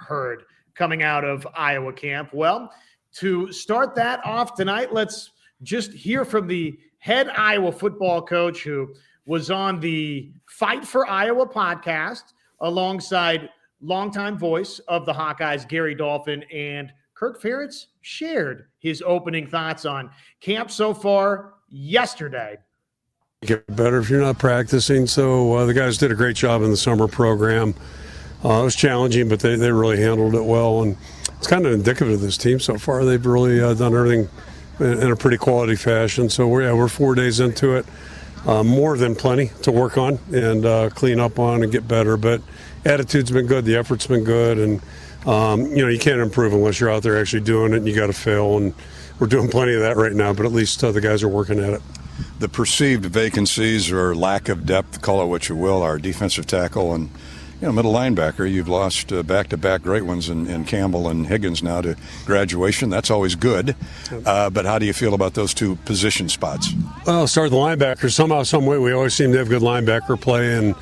heard coming out of Iowa camp? Well, to start that off tonight, let's just hear from the head Iowa football coach who was on the Fight for Iowa podcast alongside longtime voice of the Hawkeyes, Gary Dolphin, and Kirk Ferentz shared his opening thoughts on camp so far yesterday. Get better if you're not practicing. So the guys did a great job in the summer program. It was challenging, but they really handled it well. And it's kind of indicative of this team so far. They've really done everything in a pretty quality fashion. So we're 4 days into it. More than plenty to work on and clean up on and get better. But attitude's been good. The effort's been good. And, you can't improve unless you're out there actually doing it, and you got to fail. And we're doing plenty of that right now, but at least the guys are working at it. The perceived vacancies or lack of depth, call it what you will, are defensive tackle and middle linebacker. You've lost back-to-back great ones in Campbell and Higgins now to graduation. That's always good. But how do you feel about those two position spots? Well, I'll start with the linebackers. Somehow, some way, we always seem to have good linebacker play. And,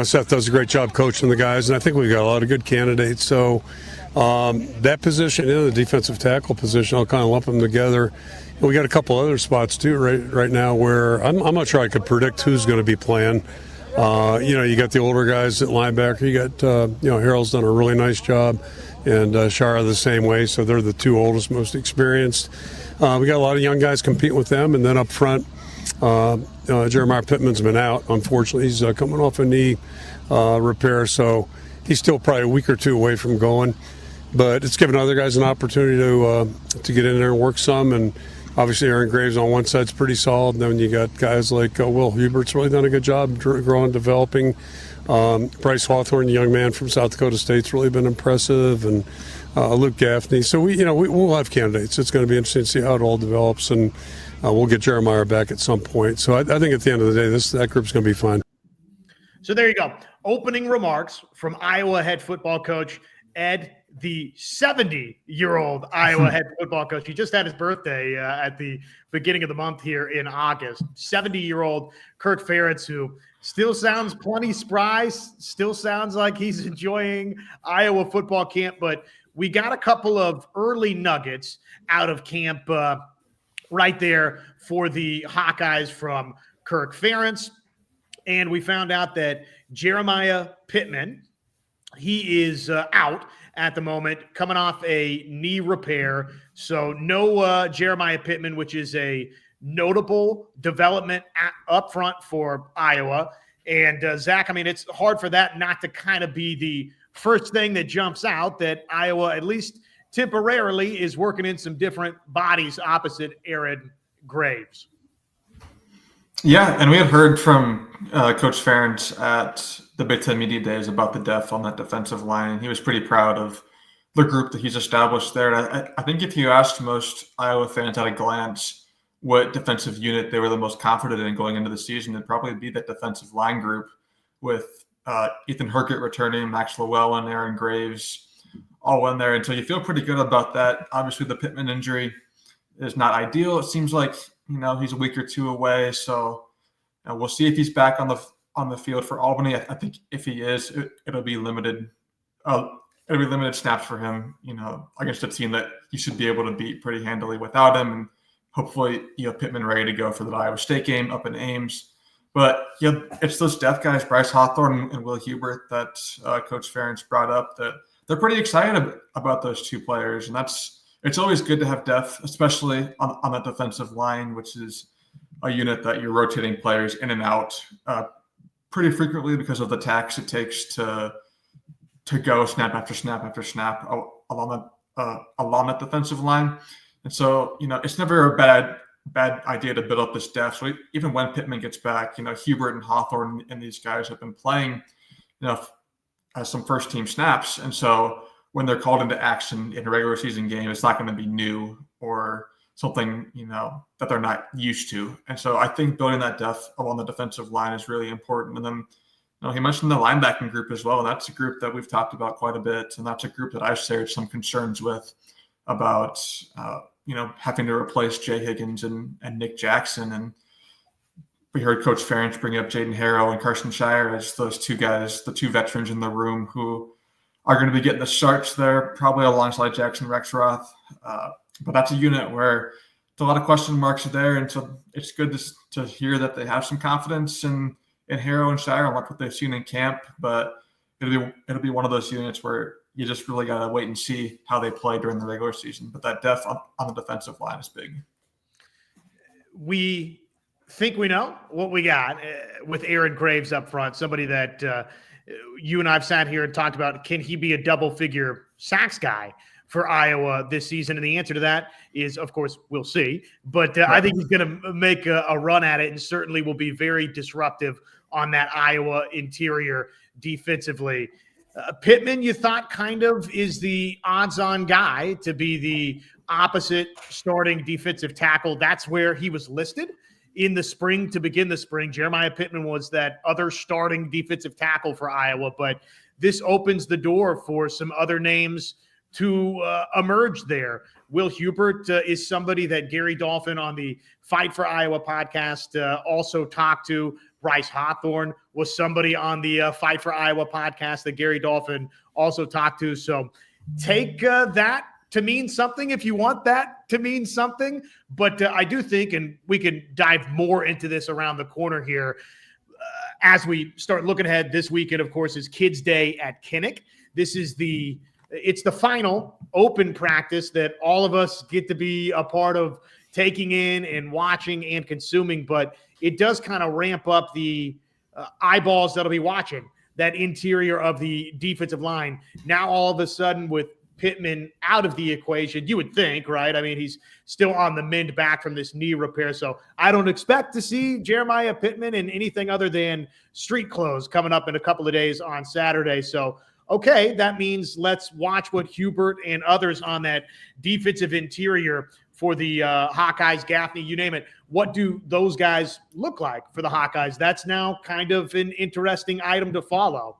Seth does a great job coaching the guys. And I think we've got a lot of good candidates. So that position, the defensive tackle position, I'll kind of lump them together. We got a couple other spots, too, right now where I'm not sure I could predict who's going to be playing. You got the older guys at linebacker. You got, Harold's done a really nice job, and Shara the same way. So they're the two oldest, most experienced. We got a lot of young guys competing with them. And then up front, Jeremiah Pittman's been out. Unfortunately, he's coming off a knee repair. So he's still probably a week or two away from going. But it's given other guys an opportunity to get in there and work some. And obviously, Aaron Graves on one side's pretty solid. And then you got guys like Will Hubert's really done a good job growing, developing. Bryce Hawthorne, the young man from South Dakota State's really been impressive, and Luke Gaffney. So we'll have candidates. It's going to be interesting to see how it all develops, and we'll get Jeremiah back at some point. So I think at the end of the day, that group's going to be fine. So there you go. Opening remarks from Iowa head football coach Ed, the 70-year-old Iowa head football coach. He just had his birthday at the beginning of the month here in August. 70-year-old Kirk Ferentz, who still sounds plenty spry, still sounds like he's enjoying Iowa football camp. But we got a couple of early nuggets out of camp right there for the Hawkeyes from Kirk Ferentz. And we found out that Jeremiah Pittman, he is out at the moment, coming off a knee repair. So no Jeremiah Pittman, which is a notable development up front for Iowa. And Zach, it's hard for that not to kind of be the first thing that jumps out, that Iowa, at least temporarily, is working in some different bodies opposite Aaron Graves. Yeah, and we had heard from Coach Ferentz at the Big Ten Media Days about the depth on that defensive line. He was pretty proud of the group that he's established there. And I think if you asked most Iowa fans at a glance what defensive unit they were the most confident in going into the season, it'd probably be that defensive line group with Ethan Herkett returning, Max Lowell and Aaron Graves all in there. And so you feel pretty good about that. Obviously, the Pittman injury is not ideal. It seems like he's a week or two away, so we'll see if he's back on the field for Albany. I think if he is, it'll be limited. It'll be limited snaps for him, against a team that you should be able to beat pretty handily without him. And hopefully, Pittman ready to go for the Iowa State game up in Ames. But it's those depth guys, Bryce Hawthorne and Will Hubert, that Coach Ferentz brought up, that they're pretty excited about those two players, and it's always good to have depth, especially on that defensive line, which is a unit that you're rotating players in and out pretty frequently because of the tax it takes to go snap after snap after snap along that defensive line. And so, it's never a bad idea to build up this depth. So even when Pittman gets back, Hubert and Hawthorne and these guys have been playing, some first team snaps. And so when they're called into action in a regular season game, it's not going to be new or something, that they're not used to. And so I think building that depth along the defensive line is really important. And then, he mentioned the linebacking group as well. And that's a group that we've talked about quite a bit. And that's a group that I've shared some concerns with about, having to replace Jay Higgins and Nick Jackson. And we heard Coach Ferentz bring up Jaden Harrell and Carson Shire as those two guys, the two veterans in the room who are going to be getting the starts there, probably alongside Jackson Rexroth. But that's a unit where a lot of question marks there, and so it's good to hear that they have some confidence in Harrow and Shire and what they've seen in camp. But it'll be one of those units where you just really got to wait and see how they play during the regular season. But that depth on the defensive line is big. We think we know what we got with Aaron Graves up front, somebody that you and I've sat here and talked about. Can he be a double-figure sacks guy for Iowa this season? And the answer to that is, of course, we'll see. But I think he's going to make a run at it and certainly will be very disruptive on that Iowa interior defensively. Pittman, you thought kind of is the odds-on guy to be the opposite starting defensive tackle. That's where he was listed in the spring to begin the spring. Jeremiah Pittman was that other starting defensive tackle for Iowa, but this opens the door for some other names to emerge there. Will Hubert is somebody that Gary Dolphin on the Fight for Iowa podcast also talked to. Bryce Hawthorne was somebody on the Fight for Iowa podcast that Gary Dolphin also talked to. So take that to mean something if you want that to mean something. But I do think, and we can dive more into this around the corner here, as we start looking ahead this weekend, of course, is Kids Day at Kinnick. This is it's the final open practice that all of us get to be a part of taking in and watching and consuming, but it does kind of ramp up the eyeballs that'll be watching that interior of the defensive line. Now, all of a sudden, with Pittman out of the equation, you would think, right? I mean, he's still on the mend back from this knee repair, so I don't expect to see Jeremiah Pittman in anything other than street clothes coming up in a couple of days on Saturday. So, okay, that means let's watch what Hubert and others on that defensive interior for the Hawkeyes, Gaffney, you name it. What do those guys look like for the Hawkeyes? That's now kind of an interesting item to follow.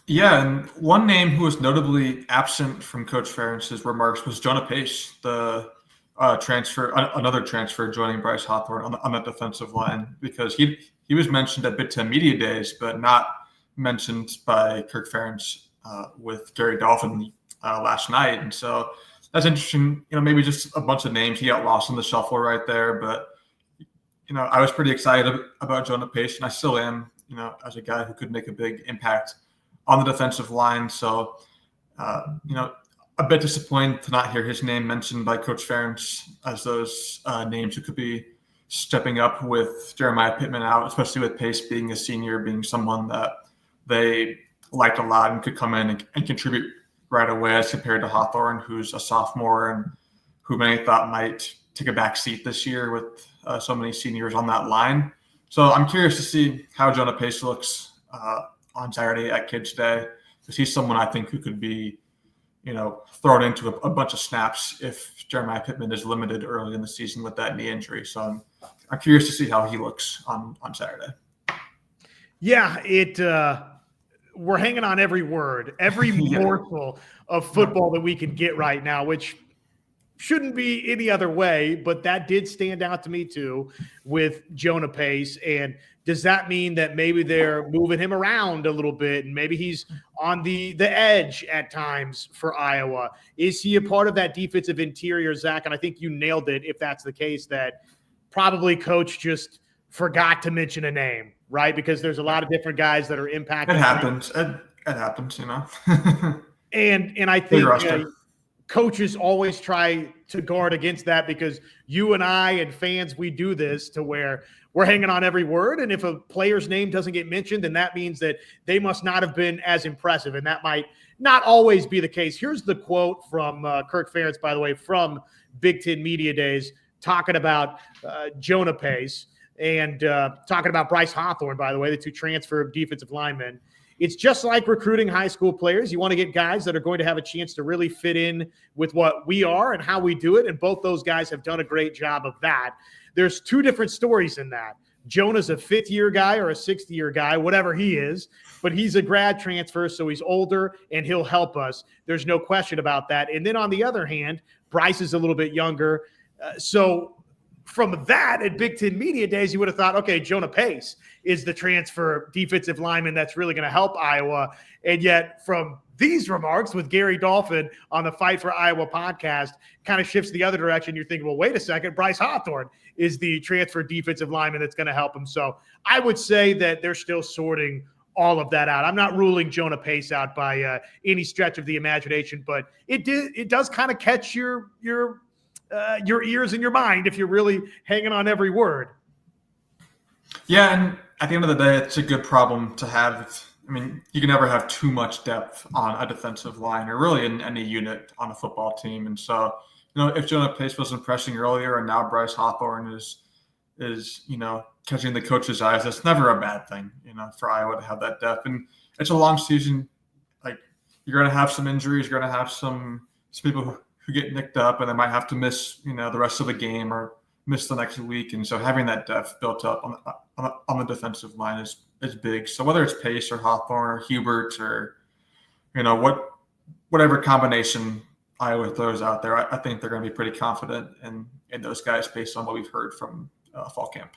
Yeah, and one name who was notably absent from Coach Ferentz's remarks was Jonah Pace, the another transfer joining Bryce Hawthorne on that defensive line, because he was mentioned at Big Ten Media Days, but not mentioned by Kirk Ferentz with Gary Dolphin last night. And so that's interesting. Maybe just a bunch of names. He got lost in the shuffle right there, but I was pretty excited about Jonah Pace, and I still am. As a guy who could make a big impact on the defensive line. So, a bit disappointed to not hear his name mentioned by Coach Ferentz as those names who could be stepping up with Jeremiah Pittman out, especially with Pace being a senior, being someone that they liked a lot and could come in and contribute right away as compared to Hawthorne, who's a sophomore and who many thought might take a back seat this year with so many seniors on that line. So I'm curious to see how Jonah Pace looks on Saturday at Kids Day, because he's someone I think who could be, thrown into a bunch of snaps if Jeremiah Pittman is limited early in the season with that knee injury. So I'm curious to see how he looks on Saturday. Yeah, we're hanging on every word, every morsel of football that we can get right now, which shouldn't be any other way, but that did stand out to me too with Jonah Pace. And does that mean that maybe they're moving him around a little bit and maybe he's on the edge at times for Iowa? Is he a part of that defensive interior, Zach? And I think you nailed it if that's the case, that probably coach just forgot to mention a name, right? Because there's a lot of different guys that are impacted. It happens. It happens, And I think coaches always try to guard against that, because you and I and fans, we do this to where we're hanging on every word. And if a player's name doesn't get mentioned, then that means that they must not have been as impressive. And that might not always be the case. Here's the quote from Kirk Ferentz, by the way, from Big Ten Media Days, talking about Jonah Pace and talking about Bryce Hawthorne, by the way, the two transfer defensive linemen. It's just like recruiting high school players. You want to get guys that are going to have a chance to really fit in with what we are and how we do it. And both those guys have done a great job of that. There's two different stories in that. Jonah's a fifth-year guy or a sixth-year guy, whatever he is, but he's a grad transfer, so he's older and he'll help us. There's no question about that. And then on the other hand, Bryce is a little bit younger. So from that, at Big Ten Media Days, you would have thought, okay, Jonah Pace is the transfer defensive lineman that's really going to help Iowa. And yet from these remarks with Gary Dolphin on the Fight for Iowa podcast kind of shifts the other direction. You're thinking, well, wait a second, Bryce Hawthorne is the transfer defensive lineman that's going to help him. So I would say that they're still sorting all of that out. I'm not ruling Jonah Pace out by any stretch of the imagination, but it does kind of catch your ears and your mind if you're really hanging on every word. Yeah, and at the end of the day, it's a good problem to have. I mean, you can never have too much depth on a defensive line or really in any unit on a football team. And so, if Jonah Pace was impressing earlier and now Bryce Hawthorne is catching the coach's eyes, that's never a bad thing, for Iowa to have that depth. And it's a long season. Like, you're going to have some injuries. You're going to have some people who get nicked up and they might have to miss, the rest of the game or miss the next week. And so having that depth built up on the defensive line is big. So whether it's Pace or Hawthorne or Hubert or, whatever combination Iowa throws out there, I think they're going to be pretty confident in those guys based on what we've heard from fall camp.